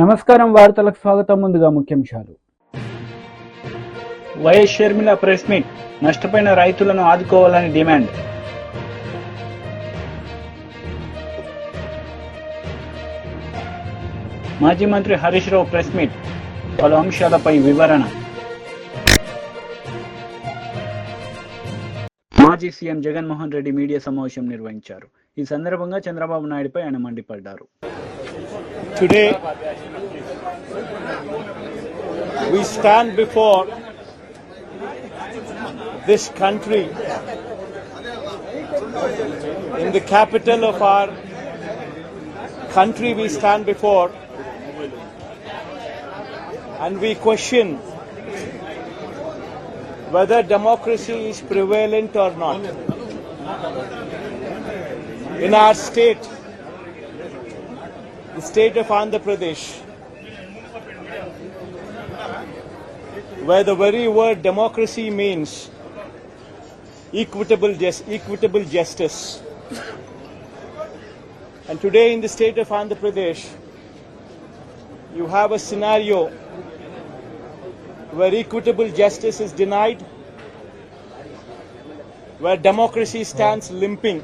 నమస్కారం వార్తలకు స్వాగతం. ముందుగా ముఖ్యాంశాలు. వైఎస్ షర్మిల ప్రెస్ మీట్, నష్టపోయిన రైతులను ఆదుకోవాలని డిమాండ్. మాజీ మంత్రి హరీష్ రావు ప్రెస్ మీట్, పలు అంశాలపై వివరణ. మాజీ సీఎం జగన్మోహన్ రెడ్డి మీడియా సమావేశం నిర్వహించారు. ఈ సందర్భంగా చంద్రబాబు నాయుడుపై ఆయన మండిపడ్డారు. Today, we stand before this country in the capital of our country. We stand before and we question whether democracy is prevalent or not. In our state, the state of Andhra Pradesh, where the very word democracy means equitable justice. And today in the state of Andhra Pradesh, you have a scenario where equitable justice is denied, where democracy stands limping.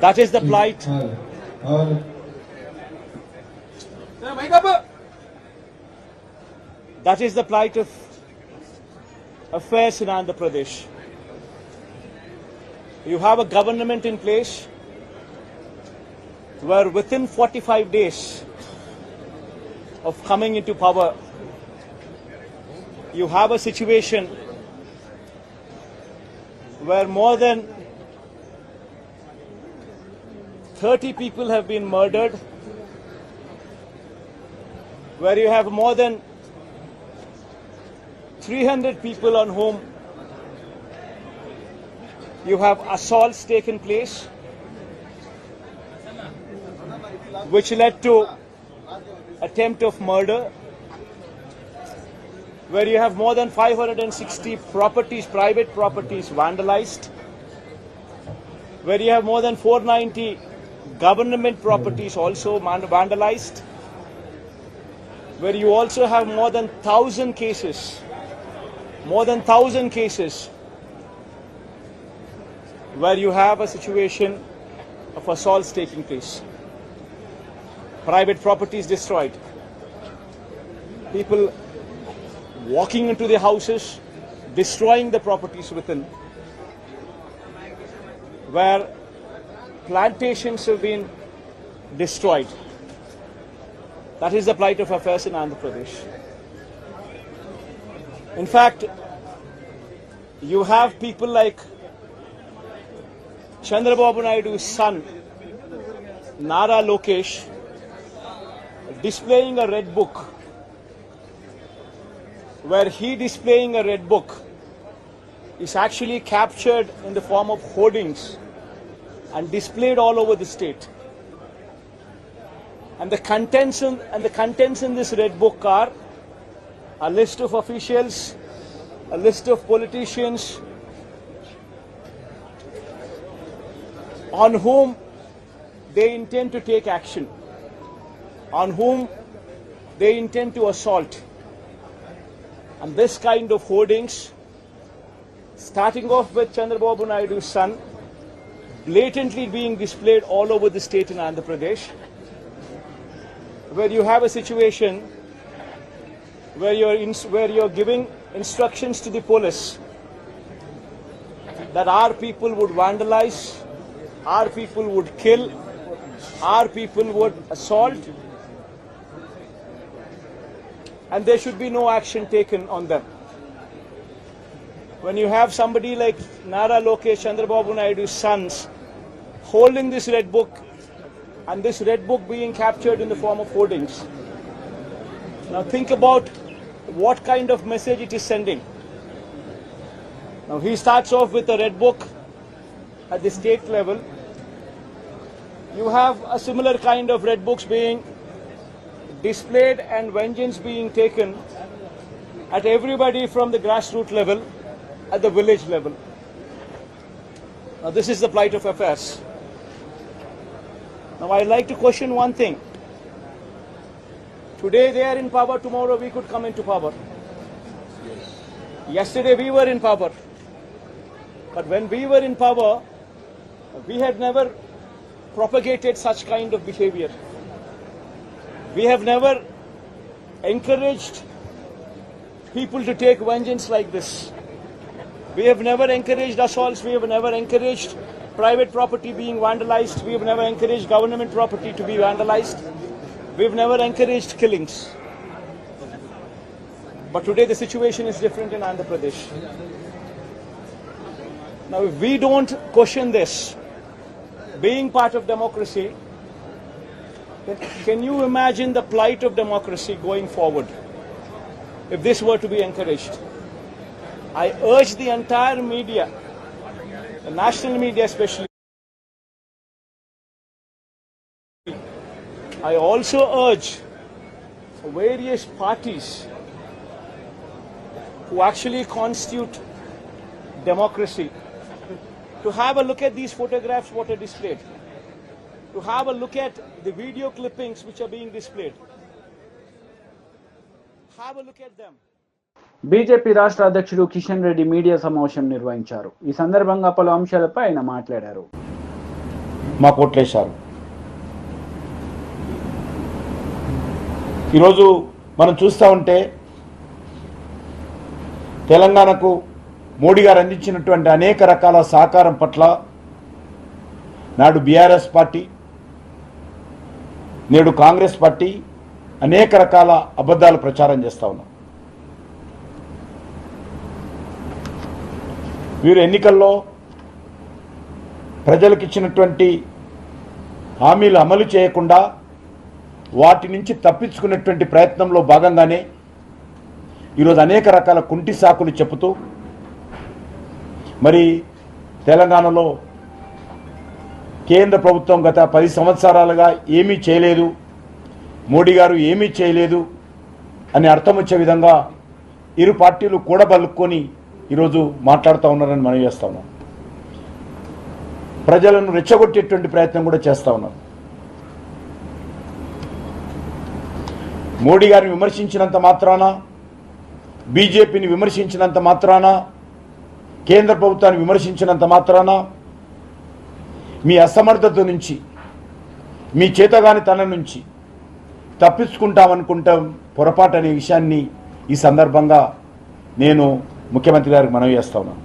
That is the plight. That is the plight of affairs in Andhra Pradesh. You have a government in place where within 45 days of coming into power, you have a situation where more than 30 people have been murdered, where you have more than 300 people on whom you have assaults taken place, which led to attempt of murder, where you have more than 560 properties, private properties vandalized, where you have more than 490 government properties also vandalized, where you also have more than 1,000 cases where you have a situation of assaults taking place, private properties destroyed, people walking into their houses, destroying the properties within, where plantations have been destroyed. That is the plight of affairs in Andhra Pradesh. In fact, you have people like Chandrababu Naidu's son, Nara Lokesh, displaying a red book, where he displaying a red book is actually captured in the form of hoardings and displayed all over the state. And the contents in this red book are a list of officials, a list of politicians on whom they intend to take action, on whom they intend to assault. And this kind of hoardings, starting off with Chandrababu Naidu's son, blatantly being displayed all over the state in Andhra Pradesh, where you have a situation where you're giving instructions to the police that our people would vandalize, our people would kill, our people would assault, and there should be no action taken on them. When you have somebody like Nara Lokesh, Chandrababu Naidu's sons, holding this red book, and this red book being captured in the form of hoardings. Now think about what kind of message it is sending. Now he starts off with a red book at the state level. You have a similar kind of red books being displayed and vengeance being taken at everybody from the grassroots level, at the village level. Now this is the plight of affairs. Now I'd like to question one thing. Today they are in power, tomorrow we could come into power. Yesterday we were in power. But when we were in power, we had never propagated such kind of behavior. We have never encouraged people to take vengeance like this. We have never encouraged assaults. We have never encouraged private property being vandalized. We have never encouraged government property to be vandalized. We have never encouraged killings. But today the situation is different in Andhra Pradesh. Now if we don't question this, being part of democracy, then can you imagine the plight of democracy going forward if this were to be encouraged? I urge the entire media, the national media especially, I also urge various parties who actually constitute democracy to have a look at these photographs what are displayed, to have a look at the video clippings which are being displayed. Have a look at them. BJP రాష్ట్ర అధ్యక్షుడు Kishan Reddy media సమావేశం నిర్వహించారు. ఈ సందర్భంగా పలు అంశాలపై ఆయన మాట్లాడారు. మా కోట్లేశారు. ఈరోజు మనం చూస్తూ ఉంటే తెలంగాణకు మోడీ గారు అందించినటువంటి అనేక రకాల సహకారం పట్ల నాడు బీఆర్ఎస్ పార్టీ, నేడు కాంగ్రెస్ పార్టీ అనేక రకాల అబద్ధాలు ప్రచారం చేస్తూ ఉన్నాం. వీరు ఎన్నికల్లో ప్రజలకు ఇచ్చినటువంటి హామీలు అమలు చేయకుండా వాటి నుంచి తప్పించుకునేటువంటి ప్రయత్నంలో భాగంగానే ఈరోజు అనేక రకాల కుంటి సాకులు చెబుతూ మరి తెలంగాణలో కేంద్ర ప్రభుత్వం గత 10 సంవత్సరాలుగా ఏమీ చేయలేదు, మోడీ గారు ఏమీ చేయలేదు అని అర్థం వచ్చే విధంగా ఇరు పార్టీలు కూడబలుక్కొని ఈరోజు మాట్లాడుతూ ఉన్నారని మనం చేస్తూ ఉన్నాం. ప్రజలను రెచ్చగొట్టేటువంటి ప్రయత్నం కూడా చేస్తూ ఉన్నాం. మోడీ గారిని విమర్శించినంత మాత్రాన, బీజేపీని విమర్శించినంత మాత్రాన, కేంద్ర ప్రభుత్వాన్ని విమర్శించినంత మాత్రాన మీ అసమర్థత నుంచి, మీ చేతగానితనం నుంచి తప్పించుకుంటామనుకుంటాం పొరపాటు అనే విషయాన్ని ఈ సందర్భంగా నేను ముఖ్యమంత్రి గారికి మనవి చేస్తా ఉన్నాను.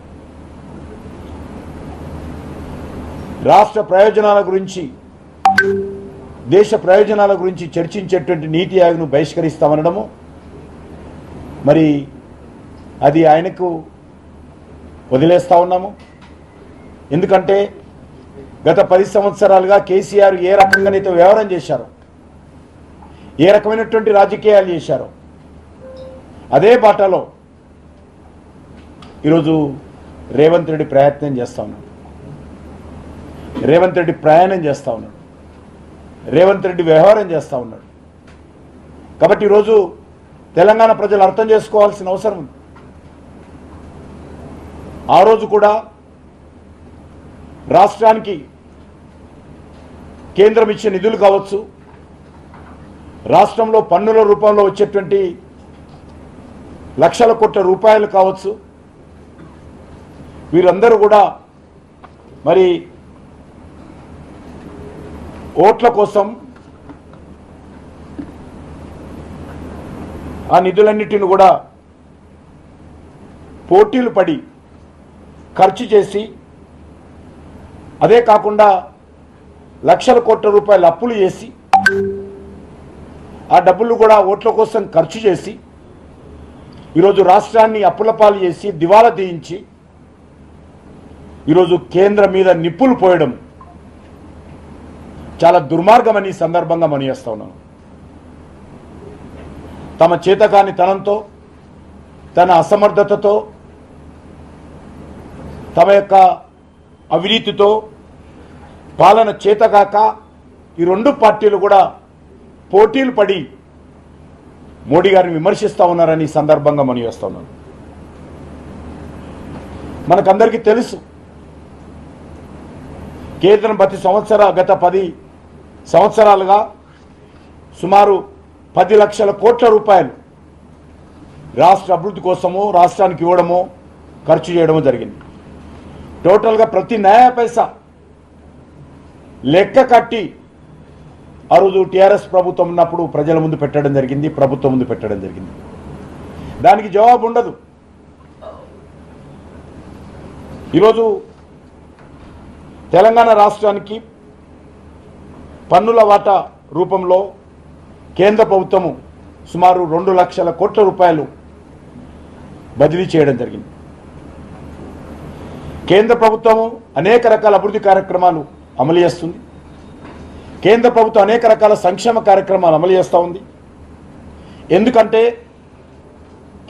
రాష్ట్ర ప్రయోజనాల గురించి, దేశ ప్రయోజనాల గురించి చర్చించేటువంటి నీతి ఆయోగ్ను బహిష్కరిస్తామనడము మరి అది ఆయనకు వదిలేస్తా ఉన్నాము. ఎందుకంటే గత 10 సంవత్సరాలుగా కేసీఆర్ ఏ రకంగానైతే వ్యవహారం చేశారో, ఏ రకమైనటువంటి రాజకీయాలు చేశారో అదే బాటలో ఈరోజు రేవంత్ రెడ్డి ప్రయత్నం చేస్తూ ఉన్నాడు. రేవంత్ రెడ్డి ప్రయాణం చేస్తూ ఉన్నాడు. రేవంత్ రెడ్డి వ్యవహారం చేస్తూ ఉన్నాడు. కాబట్టి ఈరోజు తెలంగాణ ప్రజలు అర్థం చేసుకోవాల్సిన అవసరం ఉంది. ఆ రోజు కూడా రాష్ట్రానికి కేంద్రం ఇచ్చే నిధులు కావచ్చు, రాష్ట్రంలో పన్నుల రూపంలో వచ్చేటువంటి లక్షల కోట్ల రూపాయలు కావచ్చు, వీరందరూ కూడా మరి ఓట్ల కోసం ఆ నిధులన్నిటిని కూడా పోటీలు పడి ఖర్చు చేసి, అదే కాకుండా లక్షల కోట్ల రూపాయలు అప్పులు చేసి, ఆ డబ్బులు కూడా ఓట్ల కోసం ఖర్చు చేసి ఈరోజు రాష్ట్రాన్ని అప్పుల పాలు చేసి దివాలా తీయించి ఈరోజు కేంద్రం మీద నిప్పులు పోయడం చాలా దుర్మార్గమని సందర్భంగా మనం చేస్తా ఉన్నాను. తమ చేతకాని తనంతో, తన అసమర్థతతో, తమ యొక్క అవినీతితో, పాలన చేతగాక ఈ రెండు పార్టీలు కూడా పోటీలు పడి మోడీ గారిని విమర్శిస్తూ ఉన్నారని సందర్భంగా మనం చేస్తా ఉన్నాను. మనకందరికీ తెలుసు, కేంద్రం ప్రతి సంవత్సరం గత 10 సంవత్సరాలుగా సుమారు 10 లక్షల కోట్ల రూపాయలు రాష్ట్ర అభివృద్ధి కోసమో రాష్ట్రానికి ఇవ్వడమో ఖర్చు చేయడమో జరిగింది. టోటల్గా ప్రతి న్యాయ పైసా లెక్క కట్టి ఆ రోజు టీఆర్ఎస్ ప్రభుత్వం ఉన్నప్పుడు ప్రజల ముందు పెట్టడం జరిగింది, ప్రభుత్వం ముందు పెట్టడం జరిగింది. దానికి జవాబు ఉండదు. ఈరోజు తెలంగాణ రాష్ట్రానికి పన్నుల వాటా రూపంలో కేంద్ర ప్రభుత్వము సుమారు 2 లక్షల కోట్ల రూపాయలు బదిలీ చేయడం జరిగింది. కేంద్ర ప్రభుత్వము అనేక రకాల అభివృద్ధి కార్యక్రమాలు అమలు చేస్తుంది. కేంద్ర ప్రభుత్వం అనేక రకాల సంక్షేమ కార్యక్రమాలు అమలు చేస్తూ ఉంది. ఎందుకంటే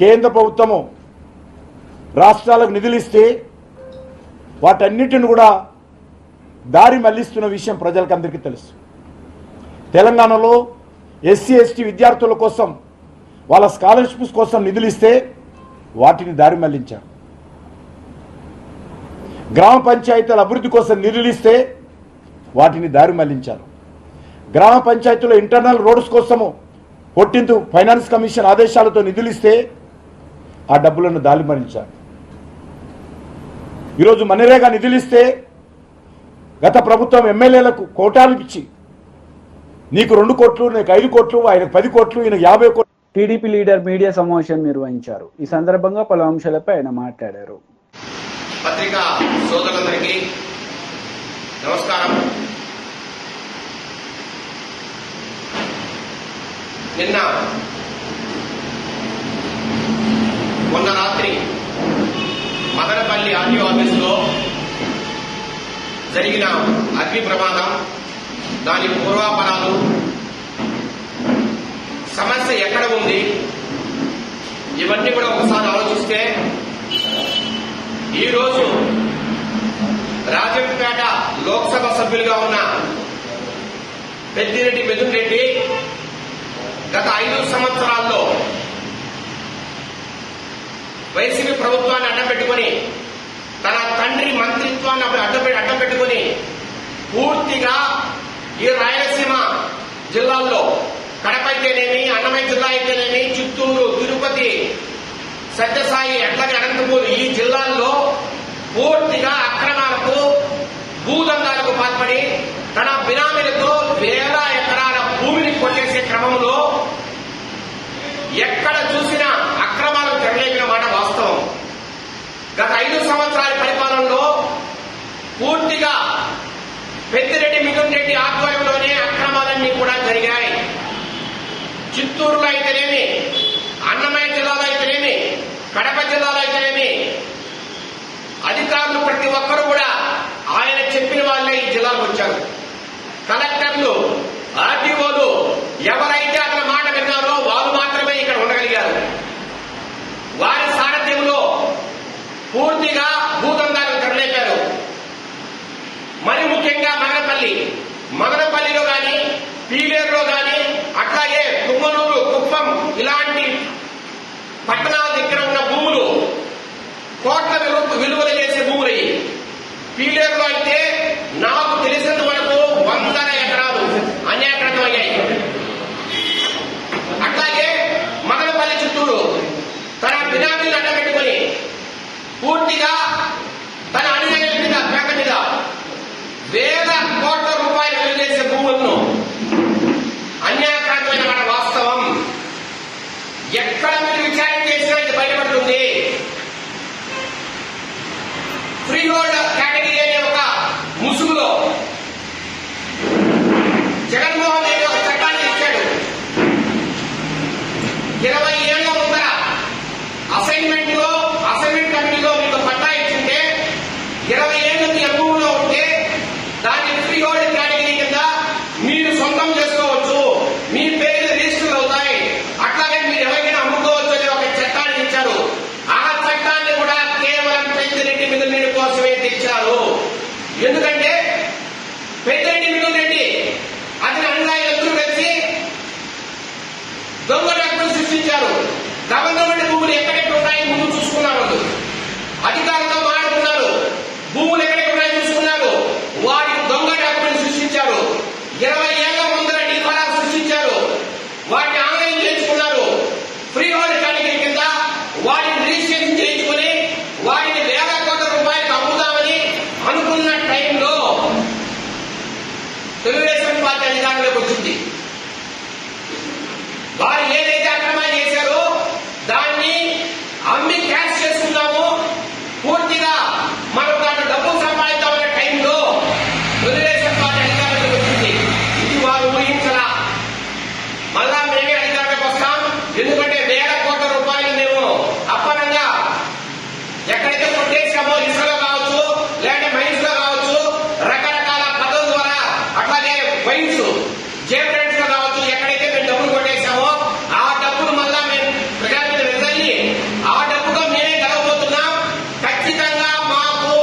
కేంద్ర ప్రభుత్వము రాష్ట్రాలకు నిధులు ఇస్తే వాటన్నిటిని కూడా దారి మళ్లిస్తున్న విషయం ప్రజలకు అందరికీ తెలుసు. తెలంగాణలో ఎస్సీ ఎస్టీ విద్యార్థుల కోసం వాళ్ళ స్కాలర్షిప్స్ కోసం నిధులు ఇస్తే వాటిని దారి మళ్లించారు. గ్రామ పంచాయతీల అభివృద్ధి కోసం నిధులు ఇస్తే వాటిని దారి మళ్లించారు. గ్రామ పంచాయతీలో ఇంటర్నల్ రోడ్స్ కోసము 14th ఫైనాన్స్ కమిషన్ ఆదేశాలతో నిధులు ఇస్తే ఆ డబ్బులను దారి మళ్లించారు. ఈరోజు మనరేగా నిధులు ఇస్తే గత ప్రభుత్వం ఎమ్మెల్యేలకు కోటాలు ఇచ్చి నీకు 2 కోట్లు, నీకు 5 కోట్లు, ఆయనకు 10 కోట్లు, ఈయనకు 50 కోట్లు. టీడీపీ లీడర్ మీడియా సమావేశం నిర్వహించారు. ఈ సందర్భంగా పలు అంశాలపై ఆయన మాట్లాడారు. పత్రికా సోదరులందరికీ నమస్కారం. మొన్న రాత్రి మదనపల్లి ఆర్టీఓ ఆఫీసులో జరిగిన అగ్ని ప్రమాదం, దాని పూర్వాపరాలు, సమస్య ఎక్కడ ఉంది, ఇవన్నీ కూడా ఒకసారి ఆలోచిస్తే ఈరోజు రాజంపేట లోక్సభ సభ్యులుగా ఉన్న పెద్దిరెడ్డి మిథున్ రెడ్డి గత 5 సంవత్సరాల్లో వైసీపీ ప్రభుత్వాన్ని అడ్డం పెట్టుకుని, తన తండ్రి మంత్రిత్వాన్ని అడ్డం పెట్టుకుని పూర్తిగా ఈ రాయలసీమ జిల్లాల్లో కడప అయితేనేమి, అన్నమయ్య జిల్లా అయితేనేమి, చిత్తూరు, తిరుపతి, సత్యసాయి, అట్లాగే అనంతపూర్, ఈ జిల్లాల్లో పూర్తిగా అక్రమాలకు, భూదందాలకు పాల్పడి తన బినామీలతో వేల ఎకరాల భూమిని కొట్టేసే క్రమంలో ఎక్కడ చూసినా అక్రమాలకు తెరలేపిన మాట వాస్తవం. గత 5 సంవత్సరాల పరిపాలనలో పూర్తిగా పెద్దిరెడ్డి మిథున్ రెడ్డి ఆధ్వర్యంలోనే అక్రమాలన్నీ కూడా జరిగాయి. చిత్తూరులో అయితేనేమి, అన్నమయ్య జిల్లాలో అయితేనేమి, కడప జిల్లాలో అయితేనేమి, అధికారులు ప్రతి ఒక్కరూ కూడా ఆయన చెప్పిన వాళ్ళే ఈ జిల్లాకు వచ్చారు. కలెక్టర్లు, ఆర్టీఓలు ఎవరైతే అతని మాట విన్నారో వారు మాత్రమే ఇక్కడ ఉండగలిగారు. వారి సారథ్యంలో పూర్తిగా భూదందాలకు తెరలేపారు. మరి ముఖ్యంగా మదనపల్లిలో గాని, పీలేరులో గాని, అట్లాగే కుమ్మనూరు, కుప్పం ఇలాంటి పట్టణాల దగ్గర ఉన్న భూములు కోట్ల విలువలు చేసే భూములు. పీలేరులో అయితే నాకు తెలిసినంత వరకు 100 ఎకరాలు అన్యాకృతం అయ్యాయి. అట్లాగే మదనపల్లి, చిత్తూరు తన బినామీలు అడ్డపెట్టుకుని పూర్తిగా తన అనుయాయుల మీద, పేక మీద వేల కోట్ల రూపాయలు విలువ చేసే భూములను అన్యాయకరమైన మాట వాస్తవం. ఎక్కడ మీరు విచారణ చేసినా ఇది బయటపడుతుంది. ఫ్రీ హోల్డ్ కేటగిరీ అనే ఒక ముసుగులో జగన్మోహన్ రెడ్డి ఒక చట్టాన్ని ఇచ్చాడు. 20 ఏళ్ల ముందర అసైన్మెంట్ కమిటీలో మీకు పట్టా ఇచ్చింటే 20 ఏళ్ళు మీ అనుభవంలో ఉంటే దాన్ని ఫ్రీ హోల్డ్ కేటగిరీ కింద మీరు సొంతం చేసుకోవచ్చు, మీ పేరు రిజిస్టర్ అవుతాయి, అట్లాగే మీరు ఎవరికైనా అమ్ముకోవచ్చు అని ఒక చట్టాన్ని ఇచ్చారు. ఆ చట్టాన్ని కూడా కేవలం పెద్దిరెడ్డి మిథున్ రెడ్డి కోసమే తెచ్చారు. ఎందుకంటే పెద్దిరెడ్డి మిథున్ రెడ్డి అతని అనుయాయులందరూ కలిసి దొంగ డాక్యుమెంట్ సృష్టించారు. గవర్నమెంట్ భూములు ఎక్కడెక్కడ ఉన్నాయో ముందు చూసుకున్నారు. వాళ్ళు అధికారులతో మాట్లాడుకున్నారు, భూములు ఎక్కడెక్కడ ఉన్నాయో చూసుకున్నారు. వారికి దొంగ డాక్యుమెంట్ సృష్టించారు. 20 ఏళ్ల వాటిని ఆన్లైన్ చేసుకున్నారు. ఫ్రీ హోల్డ్ కేటగిరీ కింద వాటిని రిజిస్ట్రేషన్ చేయించుకుని వాటిని వేల కోట్ల రూపాయలకు అమ్ముదామని అనుకున్న టైంలో తెలుగుదేశం పార్టీ అధికారంలోకి వచ్చింది. వారు ఏదైతే అక్రమాలు చేశారో దాన్ని అమ్మి క్యాష్ చేసుకున్నాము, పూర్తిగా మనం దాంట్లో డబ్బులు సంపాదిద్దామనే టైంలో తెలుగుదేశం పార్టీ అధికారంలోకి వచ్చింది. ఇది వారు ఊహించలా. మళ్ళా మేమే అధికారంలోకి వస్తాం, ఎందుకంటే వేల కోట్ల రూపాయలు మేము అప్పనంగా ఎక్కడైతే కొట్టేసామో ఇసుకలో కావచ్చు, లేదంటే మైన్స్ లో కావచ్చు, రకరకాల పద్ధతుల ద్వారా, అట్లాగే వైన్స్ జేబ్రెంట్స్ లో కావచ్చు, ఎక్కడైతే మేము డబ్బులు కొట్టేసామో ఆ డబ్బులు మళ్ళా మేము ప్రజల మీద వెదల్లి ఆ డబ్బుతో మేమే గెలవబోతున్నాం. ఖచ్చితంగా మాకు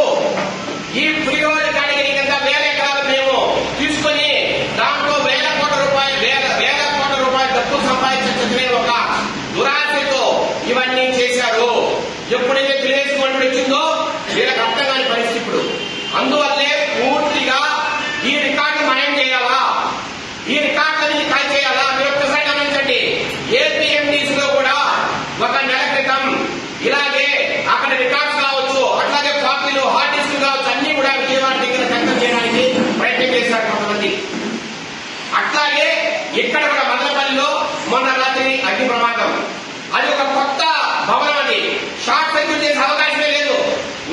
ఈ ఫ్రీ హోల్డ్ కేటగిరీ కింద వేల ఎకరాలు మేము తీసుకుని దాంట్లో వేల కోట్ల రూపాయలు డబ్బులు సంపాదించే ఒక దురాశతో ఇవన్నీ చేశారు. ఎప్పుడైతే తెలుగుదేశం గవర్నమెంట్ వచ్చిందో వీళ్ళకి అర్థం కాని పరిస్థితి ఇప్పుడు. అందువల్లే పూర్తిగా ఈ రికార్డు మాయం చేయాలా, ఈ రికార్డులని కాల్ చేయాలా. మీరు ఒక్కసారి గమనించండి, ఏపీఎండీసీ లో కూడా ఒక నెల క్రితం ఇలాగే అక్కడ రికార్డ్స్ కావచ్చు, అట్లాగే కాపీలు హార్డ్ డిస్క్ కావచ్చు, అన్ని కూడా విజయవాడ దగ్గర దగ్ధం చేయడానికి ప్రయత్నం చేశారు కొంతమంది. అట్లాగే ఇక్కడ కూడా మదనపల్లిలో మొన్న రాత్రి అగ్ని ప్రమాదం. అది ఒక కొత్త భవనం, అది షార్ట్ సర్క్యూట్ చేసే అవకాశమే లేదు.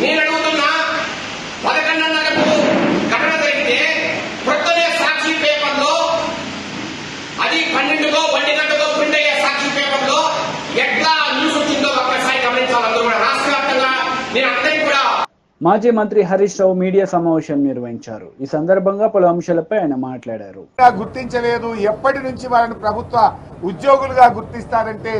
నేను అడుగుతున్నా, 11:30కు ఘటన జరిగితే ప్రొద్దునే సాక్షి పేపర్లో, అది 12కో 1 గంటకో ప్రింట్ అయ్యే సాక్షి పేపర్లో ఎట్లా న్యూస్ వచ్చిందో ఒక్కసారి గమనించాలి. అందరూ కూడా రాష్ట్ర వ్యాప్తంగా నేను అందరికీ కూడా. మాజీ మంత్రి హరీష్ రావు మీడియా సమావేశం నిర్వహించారు. ఈ సందర్భంగా పలు అంశాలపై ఆయన మాట్లాడారు. గుర్తించలేదు, ఎప్పటి నుంచి వాళ్ళని ప్రభుత్వ ఉద్యోగులుగా గుర్తిస్తారంటే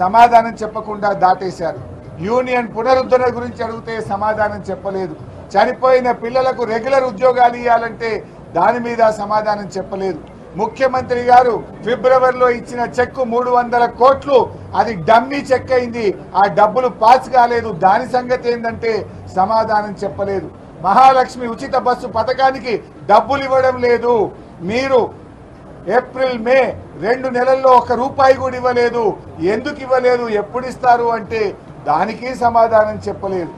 సమాధానం చెప్పకుండా దాటేశారు. యూనియన్ పునరుద్ధరణ గురించి అడిగితే సమాధానం చెప్పలేదు. చనిపోయిన పిల్లలకు రెగ్యులర్ ఉద్యోగాలు ఇవ్వాలంటే దాని మీద సమాధానం చెప్పలేదు. ముఖ్యమంత్రి గారు ఫిబ్రవరిలో ఇచ్చిన చెక్కు 300 కోట్లు, అది డమ్మీ చెక్ అయింది, ఆ డబ్బులు పాస్ కాలేదు. దాని సంగతి ఏంటంటే సమాధానం చెప్పలేదు. మహాలక్ష్మి ఉచిత బస్సు పథకానికి డబ్బులు ఇవ్వడం లేదు. మీరు ఏప్రిల్ మే 2 నెలల్లో 1 రూపాయి కూడా ఇవ్వలేదు. ఎందుకు ఇవ్వలేదు, ఎప్పుడు ఇస్తారు అంటే దానికి సమాధానం చెప్పలేదు.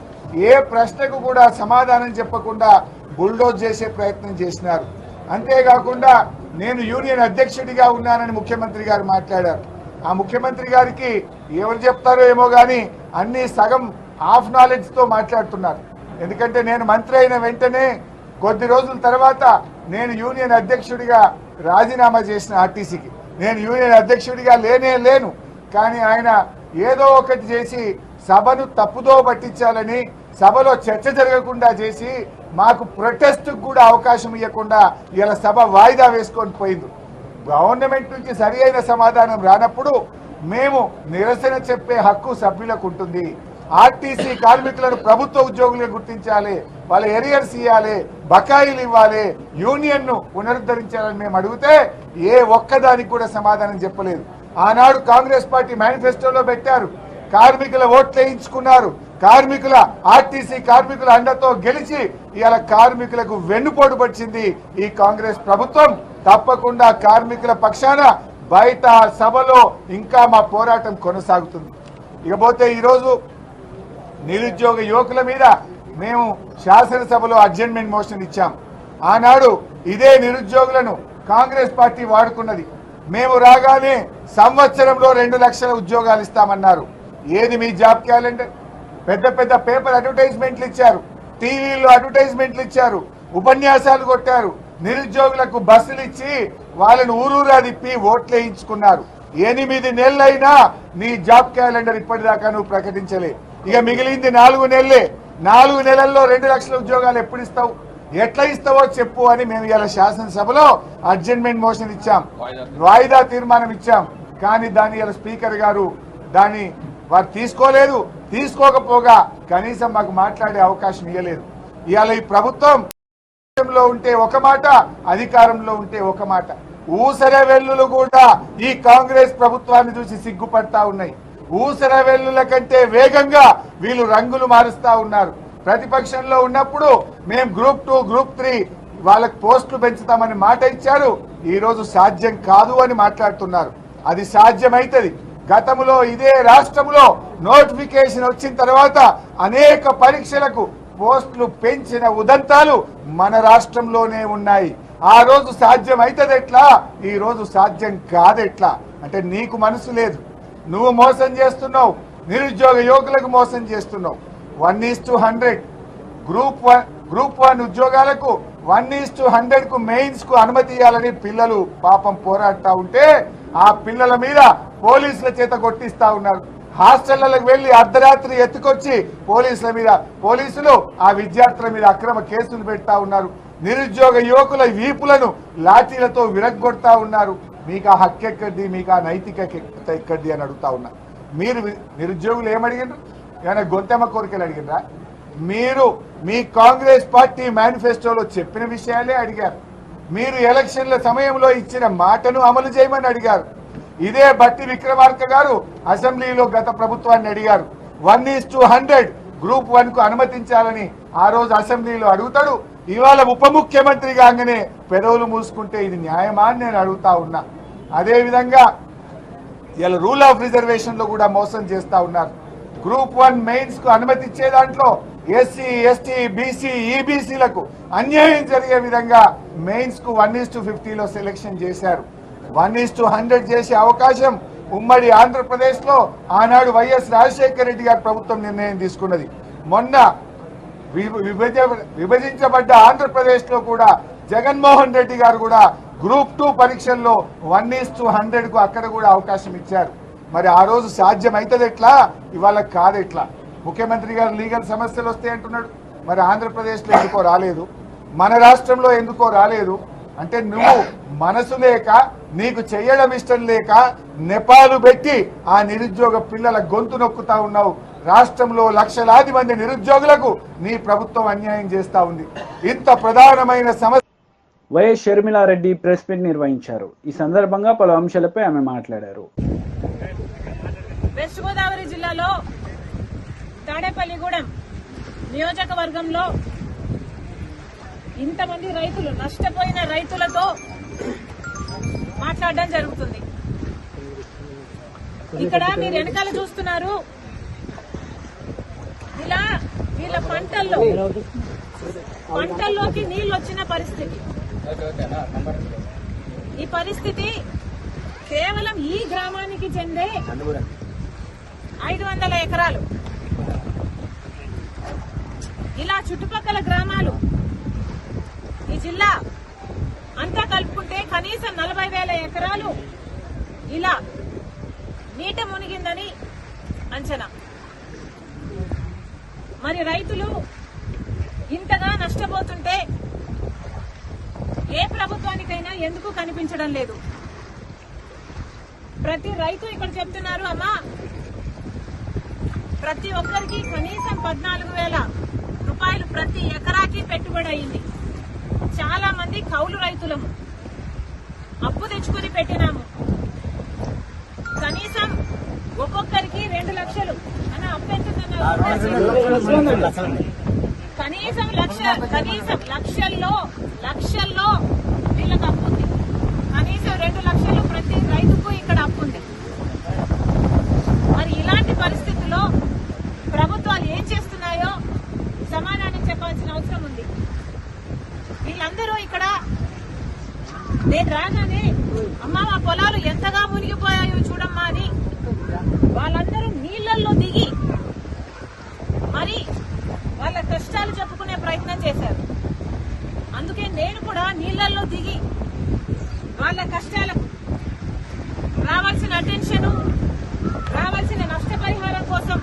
ఏ ప్రశ్నకు కూడా సమాధానం చెప్పకుండా బుల్డోజ్ చేసే ప్రయత్నం చేసినారు. అంతేకాకుండా నేను యూనియన్ అధ్యక్షుడిగా ఉన్నానని ముఖ్యమంత్రి గారు మాట్లాడారు. ఆ ముఖ్యమంత్రి గారికి ఎవరు చెప్తారో ఏమో కానీ అన్ని సగం హాఫ్ నాలెడ్జ్ తో మాట్లాడుతున్నారు. ఎందుకంటే నేను మంత్రి అయిన వెంటనే కొద్ది రోజుల తర్వాత నేను యూనియన్ అధ్యక్షుడిగా రాజీనామా చేసిన ఆర్టీసీకి. నేను యూనియన్ అధ్యక్షుడిగా లేను, కానీ ఆయన ఏదో ఒకటి చేసి సభను తప్పుదో పట్టించాలని, సభలో చర్చ జరగకుండా చేసి మాకు ప్రొటెస్ట్ కూడా అవకాశం ఇవ్వకుండా ఇలా సభ వాయిదా వేసుకొని పోయింది. గవర్నమెంట్ నుంచి సరి అయిన సమాధానం రానప్పుడు మేము నిరసన చెప్పే హక్కు సభ్యులకు ఉంటుంది. ఆర్టీసీ కార్మికులను ప్రభుత్వ ఉద్యోగులుగా గుర్తించాలి, వాళ్ళ ఎరియర్స్ ఇవ్వాలి, బకాయిలు ఇవ్వాలి, యూనియన్ ను పునరుద్ధరించాలని మేము అడిగితే ఏ ఒక్కదానికి కూడా సమాధానం చెప్పలేదు. ఆనాడు కాంగ్రెస్ పార్టీ మేనిఫెస్టోలో పెట్టారు, కార్మికుల ఓట్లు వేయించుకున్నారు, ఆర్టీసీ కార్మికుల అండతో గెలిచి ఇవాళ కార్మికులకు వెన్నుపోటు పడిచింది ఈ కాంగ్రెస్ ప్రభుత్వం. తప్పకుండా కార్మికుల పక్షాన బయట సభలో ఇంకా మా పోరాటం కొనసాగుతుంది. ఇకపోతే ఈరోజు నిరుద్యోగ యువకుల మీద మేము శాసనసభలో అడ్జర్న్మెంట్ మోషన్ ఇచ్చాం. ఆనాడు ఇదే నిరుద్యోగులను కాంగ్రెస్ పార్టీ వాడుకున్నది. మేము రాగానే సంవత్సరంలో 2 లక్షల ఉద్యోగాలు ఇస్తామన్నారు. ఏది మీ జాబ్ క్యాలెండర్? పెద్ద పెద్ద పేపర్ అడ్వర్టైజ్మెంట్లు ఇచ్చారు, టీవీలో అడ్వర్టైజ్మెంట్లు ఇచ్చారు, ఉపన్యాసాలు కొట్టారు, నిరుద్యోగులకు బస్సులు ఇచ్చి వాళ్ళను ఊరూరా తిప్పి ఓట్లు వేయించుకున్నారు. 8 నెలలైనా నీ జాబ్ క్యాలెండర్ ఇప్పటిదాకా నువ్వు ప్రకటించలే. ఇక మిగిలింది 4 నెలలే. 4 నెలల్లో 2 లక్షల ఉద్యోగాలు ఎప్పుడు ఇస్తావు, ఎట్లా ఇస్తావో చెప్పు అని మేము ఇలా శాసనసభలో అడ్జర్న్మెంట్ మోషన్ ఇచ్చాం, వాయిదా తీర్మానం ఇచ్చాం. కానీ దాన్ని ఇలా స్పీకర్ గారు దాన్ని వారు తీసుకోలేదు. తీసుకోకపోగా కనీసం మాకు మాట్లాడే అవకాశం ఇవ్వలేదు. ఇవాళ ఈ ప్రభుత్వం లో ఉంటే ఒక మాట, అధికారంలో ఉంటే ఒక మాట. ఊసర వెల్లులు కూడా ఈ కాంగ్రెస్ ప్రభుత్వాన్ని చూసి సిగ్గుపడతా ఉన్నాయి. ఊసర వెల్లుల కంటే వేగంగా వీళ్ళు రంగులు మారుస్తా ఉన్నారు. ప్రతిపక్షంలో ఉన్నప్పుడు మేము గ్రూప్ 2, గ్రూప్ 3 వాళ్ళకి పోస్టులు పెంచుతామని మాట ఇచ్చారు. ఈ రోజు సాధ్యం కాదు అని మాట్లాడుతున్నారు. అది సాధ్యమైతది. గతంలో ఇదే రాష్ట్రంలో నోటిఫికేషన్ వచ్చిన తర్వాత అనేక పరీక్షలకు పోస్టులు పెంచిన ఉదంతాలు మన రాష్ట్రంలోనే ఉన్నాయి. ఆ రోజు సాధ్యం అవుతుంది ఎట్లా, ఈ రోజు సాధ్యం కాదెట్లా? అంటే నీకు మనసు లేదు, నువ్వు మోసం చేస్తున్నావు, నిరుద్యోగ యువకులకు మోసం చేస్తున్నావు. 1:100 గ్రూప్ 1 ఉద్యోగాలకు 1:100 కు మెయిన్స్ కు అనుమతి ఇవ్వాలని పిల్లలు పాపం పోరాడుతూ ఉంటే ఆ పిల్లల మీద పోలీసుల చేత కొట్టిస్తా ఉన్నారు. హాస్టళ్లకు వెళ్లి అర్ధరాత్రి ఎత్తుకొచ్చి పోలీసులు ఆ విద్యార్థుల మీద అక్రమ కేసులు పెడతా ఉన్నారు. నిరుద్యోగ యువకుల వీపులను లాఠీలతో విరగ్గొడతా ఉన్నారు. మీకు ఆ హక్కు ఎక్కడిది, మీకు ఆ నైతికత ఎక్కడిది అని అడుగుతా ఉన్నా. మీరు నిరుద్యోగులు ఏమడిగినారు? ఏమైనా గొంతెమ్మ కోరికలు అడిగినరా? మీరు మీ కాంగ్రెస్ పార్టీ మేనిఫెస్టోలో చెప్పిన విషయాలే అడిగారు. మీరు ఎలక్షన్ల సమయంలో ఇచ్చిన మాటను అమలు చేయమని అడిగారు. ఇదే బట్టి విక్రమార్క గారు అసెంబ్లీలో గత ప్రభుత్వాన్ని అడిగారు. 1:100 గ్రూప్ 1 కు అనుమతించాలని ఆ రోజు అసెంబ్లీలో అడుగుతాడు. ఇవాళ ఉప ముఖ్యమంత్రి కాగానే పెదవులు మూసుకుంటే ఇది న్యాయమా అని నేను అడుగుతా ఉన్నా. అదేవిధంగా ఇలా రూల్ ఆఫ్ రిజర్వేషన్ లో కూడా మోసం చేస్తా ఉన్నారు. గ్రూప్ 1 మెయిన్స్ కు అనుమతి ఇచ్చే దాంట్లో ఎస్సీ, ఎస్టీ, బీసీ, ఈబీసీలకు అన్యాయం జరిగే విధంగా మెయిన్స్ కు 1:50లో సెలెక్షన్ చేశారు. 1:100 చేసే అవకాశం ఉమ్మడి ఆంధ్రప్రదేశ్ లో ఆనాడు వైఎస్ రాజశేఖర రెడ్డి గారి ప్రభుత్వం నిర్ణయం తీసుకున్నది. మొన్న విభజించబడ్డ ఆంధ్రప్రదేశ్ లో కూడా జగన్మోహన్ రెడ్డి గారు కూడా గ్రూప్ 2 పరీక్షల్లో 1:100 కు అక్కడ కూడా అవకాశం ఇచ్చారు. మరి ఆ రోజు సాధ్యం అవుతుంది ఎట్లా, ఇవాళ కాదెట్లా? ముఖ్యమంత్రి గారు లీగల్ సమస్యలు వస్తాయి అంటున్నాడు. మరి ఆంధ్రప్రదేశ్లో ఎందుకో రాలేదు, మన రాష్ట్రంలో ఎందుకో రాలేదు? అంటే నువ్వు మనసు లేక, నీకు చెయ్యడం ఇష్టం లేక నెపాలు పెట్టి ఆ నిరుద్యోగ పిల్లల గొంతు నొక్కుతా ఉన్నావు. రాష్ట్రంలో లక్షలాది మంది నిరుద్యోగులకు నీ ప్రభుత్వం అన్యాయం చేస్తా ఉంది. ఇంత ప్రధానమైన సమస్య. వైఎస్ షర్మిలారెడ్డి ప్రెస్ మీట్ నిర్వహించారు. ఈ సందర్భంగా పలు అంశాలపై ఆమె మాట్లాడారు. వెస్ట్ గోదావరి జిల్లాలో తాడేపల్లిగూడెం నియోజకవర్గంలో ఇంతమంది రైతులు, నష్టపోయిన రైతులతో మాట్లాడడం జరుగుతుంది. ఇక్కడ మీరు వెనకాల చూస్తున్నారు, ఇలా వీళ్ళ పంటల్లోకి నీళ్లు వచ్చిన పరిస్థితి. ఈ పరిస్థితి కేవలం ఈ గ్రామానికి చెందే 500 ఎకరాలు. ఇలా చుట్టుపక్కల గ్రామాలు, ఈ జిల్లా అంతా కలుపుకుంటే కనీసం 40,000 ఎకరాలు ఇలా నీట మునిగిందని అంచనా. మరి రైతులు ఇంతగా నష్టపోతుంటే ఏ ప్రభుత్వానికైనా ఎందుకు కనిపించడం లేదు? ప్రతి రైతు ఇక్కడ చెప్తున్నారు, అమ్మా ప్రతి ఒక్కరికి కనీసం 14,000 రూపాయలు ప్రతి ఎకరాకి పెట్టుబడి అయింది. చాలా మంది కౌలు రైతులము, అప్పు తెచ్చుకుని పెట్టినాము. కనీసం ఒక్కొక్కరికి 2 లక్షలు అన్న అప్పు ఎంతుందన్నారు? కనీసం లక్షల్లో వీళ్ళకి అప్పు ఉంది. కనీసం 2 లక్షలు ప్రతి రైతుకు ఇక్కడ అప్పు ఉంది. మరి ఇలాంటి పరిస్థితుల్లో ప్రభుత్వాలు ఏం చేస్తున్నాయో సమాధానం చెప్పాల్సిన అవసరం ఉంది. వీళ్ళందరూ ఇక్కడ నేను రాగానే అమ్మా మా పొలాలు ఎంతగా మునిగిపోయాయో చూడమ్మా అని వాళ్ళందరూ నీళ్లలో దిగి మరి వాళ్ళ కష్టాలు చెప్పుకునే ప్రయత్నం చేశారు. అందుకే నేను కూడా నీళ్లలో దిగి వాళ్ళ కష్టాలకు రావాల్సిన అటెన్షన్, రావాల్సిన నష్టపరిహారం కోసం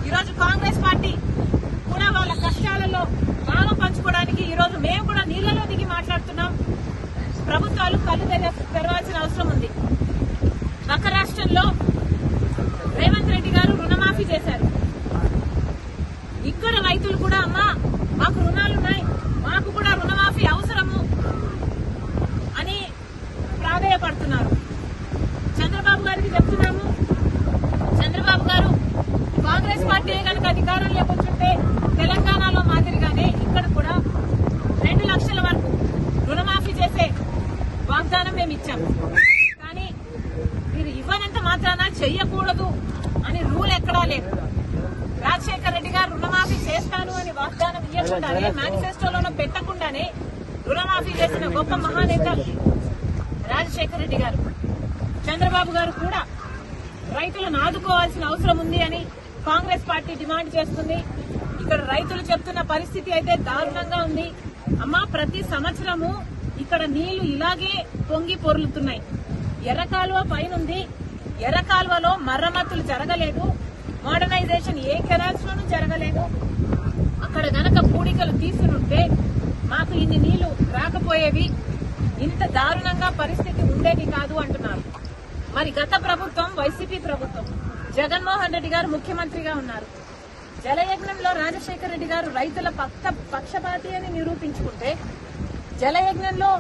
ఈరోజు కాంగ్రెస్ పార్టీ కూడా వాళ్ళ కష్టాలలో భాగం పంచుకోవడానికి ఈరోజు మేము కూడా నీళ్లలో దిగి మాట్లాడుతున్నాం. ప్రభుత్వాలు కళ్ళు తెరవాల్సిన అవసరం ఉంది. పక్క రాష్ట్రంలో రేవంత్ రెడ్డి గారు రుణమాఫీ చేశారు. ఇక్కడ రైతులు కూడా అమ్మా మాకు రుణాలున్నాయి, మాకు కూడా రుణమాఫీ అవసరము అని ప్రాధేయపడుతున్నారు. చంద్రబాబు గారికి చెప్తున్నాము, చంద్రబాబు గారు కాంగ్రెస్ పార్టీ కనుక అధికారంలోకి వచ్చుంటే తెలంగాణలో మాదిరిగానే ఇక్కడ కూడా 2 లక్షల వరకు రుణమాఫీ చేసే వాగ్దానం మేము ఇచ్చాము. కానీ చెయ్యకూడదు అని రూల్ ఎక్కడా లేదు. రాజశేఖర రెడ్డి గారు రుణమాఫీ చేస్తాను అని వాగ్దానం ఇవ్వకుండానే, మేనిఫెస్టోలోనూ పెట్టకుండానే రుణమాఫీ చేసిన గొప్ప మహానేత రాజశేఖర రెడ్డి గారు. చంద్రబాబు గారు కూడా రైతులను ఆదుకోవాల్సిన అవసరం ఉంది అని కాంగ్రెస్ పార్టీ డిమాండ్ చేస్తుంది. ఇక్కడ రైతులు చెప్తున్న పరిస్థితి అయితే దారుణంగా ఉంది. అమ్మా, ప్రతి సంవత్సరము ఇక్కడ నీళ్లు ఇలాగే పొంగి పొర్లుతున్నాయి. ఎర్రకాలువ పైనుంది, ఎర్రకాలువలో మరమ్మతులు జరగలేదు, మోడర్నైజేషన్ ఏ కెనాల్స్ లోనూ జరగలేదు. అక్కడ గనక పూడికలు తీసునుంటే మాకు ఇన్ని నీళ్లు రాకపోయేవి, ఇంత దారుణంగా పరిస్థితి ఉండేది కాదు అంటున్నారు. మరి గత ప్రభుత్వం, వైసీపీ ప్రభుత్వం, జగన్మోహన్ రెడ్డి గారు ముఖ్యమంత్రిగా ఉన్నారు. జలయజ్ఞంలో రాజశేఖర రెడ్డి గారు రైతుల పక్షపాతి అని నిరూపించుకుంటే, జలయజ్ఞంలో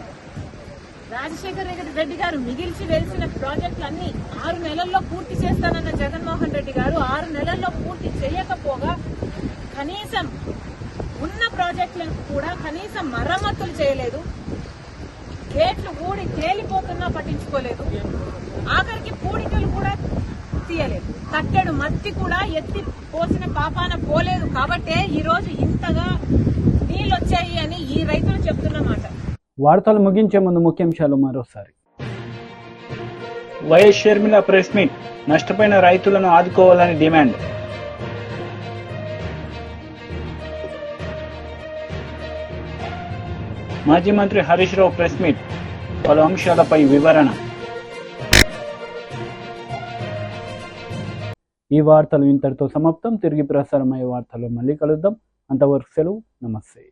రాజశేఖర రెడ్డి గారు మిగిల్చి వెలిసిన ప్రాజెక్టులన్నీ 6 నెలల్లో పూర్తి చేస్తానన్న జగన్మోహన్ రెడ్డి గారు 6 నెలల్లో పూర్తి చేయకపోగా కనీసం ఉన్న ప్రాజెక్టులకు కూడా కనీసం మరమ్మతులు చేయలేదు. గేట్లు ఊడి తేలిపోతున్నా పట్టించుకోలేదు. ఆఖరికి పూడికలు కూడా తీయలేదు. కట్టెడు మత్తి కూడా ఎత్తి పోసిన పాపాన పోలేదు. కాబట్టే ఈ రోజు ఇంతగా నీళ్ళొచ్చాయి అని ఈ రైతులు చెప్తున్నమాట. వార్తలు ముగించే ముందు ముఖ్యాంశాలు మరోసారి. వైఎస్ షర్మిల ప్రెస్ మీట్, నష్టపోయిన రైతులను ఆదుకోవాలని డిమాండ్. మాజీ మంత్రి హరీష్ రావు ప్రెస్ మీట్, పలు అంశాలపై వివరణ. ఈ వార్తలు ఇంతటితో సమాప్తం. తిరిగి ప్రసారమయ్యే వార్తలు మళ్ళీ కలుద్దాం. అంతవరకు సెలవు. నమస్తే.